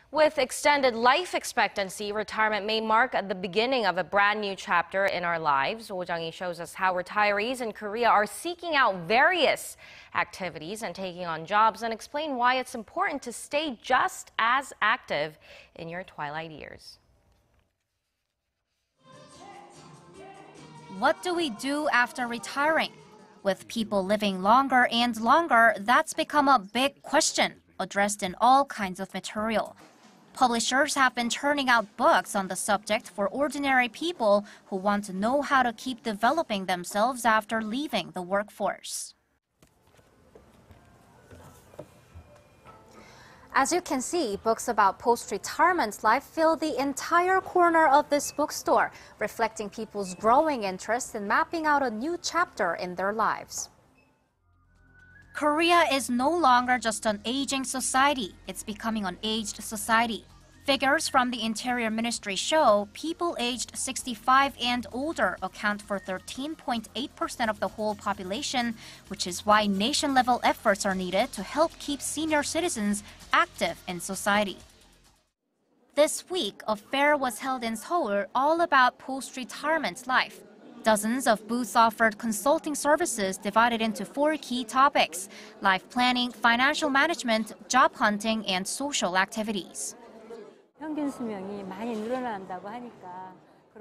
With extended life expectancy, retirement may mark the beginning of a brand new chapter in our lives. Jung-hee shows us how retirees in Korea are seeking out various activities and taking on jobs, and explain why it's important to stay just as active in your twilight years. What do we do after retiring? With people living longer and longer, that's become a big question, addressed in all kinds of material. Publishers have been churning out books on the subject for ordinary people who want to know how to keep developing themselves after leaving the workforce. As you can see, books about post-retirement life fill the entire corner of this bookstore, reflecting people's growing interest in mapping out a new chapter in their lives. Korea is no longer just an aging society, it's becoming an aged society. Figures from the Interior Ministry show people aged 65 and older account for 13.8% of the whole population, which is why nation-level efforts are needed to help keep senior citizens active in society. This week, a fair was held in Seoul all about post-retirement life. Dozens of booths offered consulting services divided into 4 key topics: life planning, financial management, job hunting, and social activities.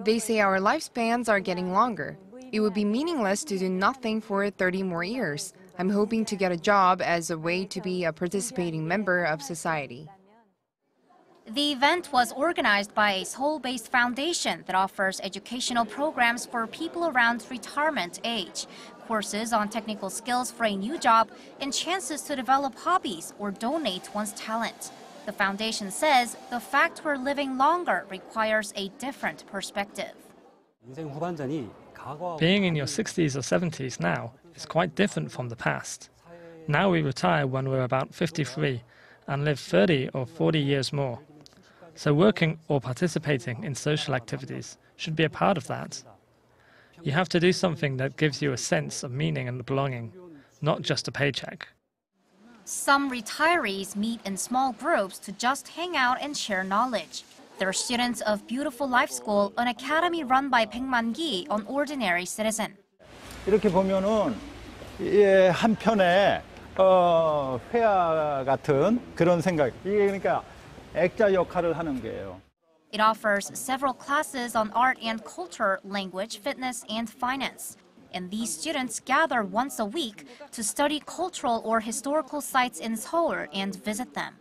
They say our lifespans are getting longer. It would be meaningless to do nothing for 30 more years. I'm hoping to get a job as a way to be a participating member of society. The event was organized by a Seoul-based foundation that offers educational programs for people around retirement age, courses on technical skills for a new job, and chances to develop hobbies or donate one's talent. The foundation says the fact we're living longer requires a different perspective. Being in your 60s or 70s now is quite different from the past. Now we retire when we're about 53 and live 30 or 40 years more. So working or participating in social activities should be a part of that. You have to do something that gives you a sense of meaning and belonging, not just a paycheck. Some retirees meet in small groups to just hang out and share knowledge. They're students of Beautiful Life School, an academy run by Baek Man-gi, an ordinary citizen. 이렇게 보면은 한편에 회화 같은 그런 생각. 이게 그러니까 액자 역할을 하는 거예요. It offers several classes on art and culture, language, fitness, and finance. And these students gather once a week to study cultural or historical sites in Seoul and visit them.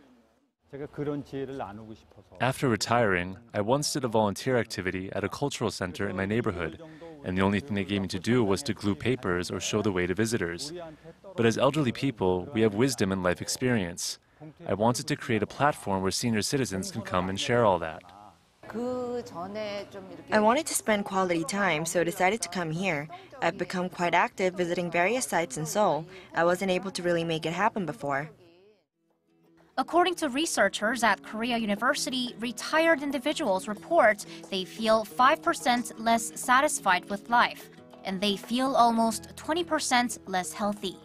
After retiring, I once did a volunteer activity at a cultural center in my neighborhood, and the only thing they gave me to do was to glue papers or show the way to visitors. But as elderly people, we have wisdom and life experience. I wanted to create a platform where senior citizens can come and share all that. I wanted to spend quality time, so decided to come here. I've become quite active visiting various sites in Seoul. I wasn't able to really make it happen before. According to researchers at Korea University, retired individuals report they feel 5% less satisfied with life, and they feel almost 20% less healthy.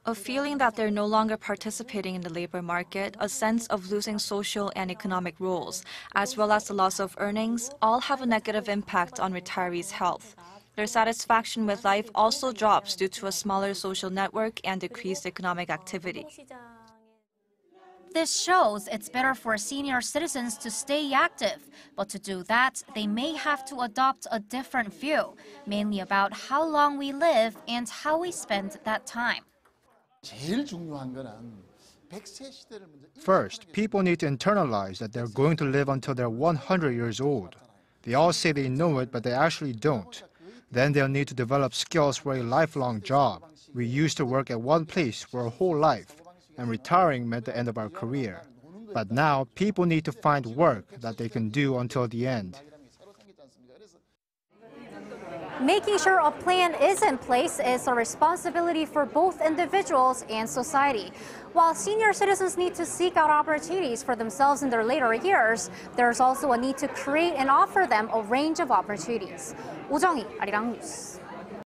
A feeling that they're no longer participating in the labor market, a sense of losing social and economic roles, as well as the loss of earnings, all have a negative impact on retirees' health. Their satisfaction with life also drops due to a smaller social network and decreased economic activity. This shows it's better for senior citizens to stay active, but to do that, they may have to adopt a different view, mainly about how long we live and how we spend that time. First, people need to internalize that they're going to live until they're 100 years old. They all say they know it, but they actually don't. Then they'll need to develop skills for a lifelong job. We used to work at one place for a whole life, and retiring meant the end of our career. But now, people need to find work that they can do until the end. Making sure a plan is in place is a responsibility for both individuals and society. While senior citizens need to seek out opportunities for themselves in their later years, there's also a need to create and offer them a range of opportunities. Jung-hee, Arirang News.